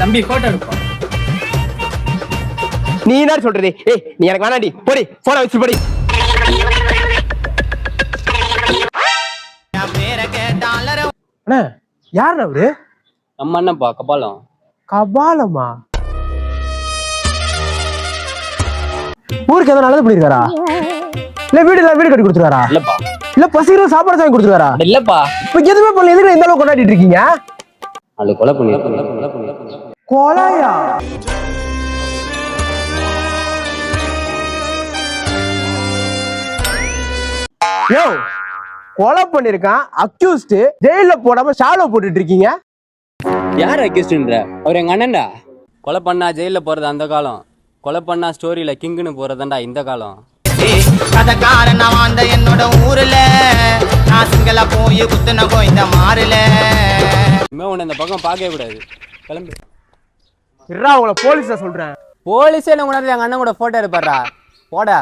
தம்பி போட்டோ எடுப்போம். நீ என்ன சொல்றது? ஏய் நீ எனக்கு வேணாடி, போடி போன வச்சு போடி. அண்ணா யார் அவரு? நம்ம அண்ணப்பா கபாலம். கபாலமா? ஊருக்கு எதாவது நல்லது பண்ணிருக்காரா? இல்ல வீடு கட்டி கொடுத்துருக்காரா? இல்லப்பா. இல்ல பசிக்கிற சாப்பாடு வாங்கி கொடுத்துருக்காரா? இல்லப்பா. இப்ப எதுவுமே பண்ணல, எதுக்கு இந்த அளவுக்கு கொண்டாடிட்டு இருக்கீங்க? அது கொலை பண்ணி கொலையா? யோ கொலை பண்ணிருக்கான் அக்யூஸ்ட், ஜெயில போடாம ஷாலோ போட்டுட்டு இருக்கீங்க. யார் அக்யூஸ்ட்ன்ற? அவர் எங்க அண்ணன்டா. கொலை பண்ணா ஜெயில போறது அந்த காலம், கொலை பண்ணா ஸ்டோரியில கிங்குன்னு போறதாண்டா இந்த காலம். கதக்காரன் வாழ்ந்த என்னோட ஊர்ல நான் சிங்கள போய் குத்துன கோய்ந்த மாறுல. இனிமே உன்னை இந்த பக்கம் பார்க்கவே கூடாது. கிளம்பு. உங்களை போலீஸா சொல்றேன். போலீஸே என்ன உணர்ந்து எங்க அண்ணன் கூட போட்டோ எடுப்பாரா? போடா.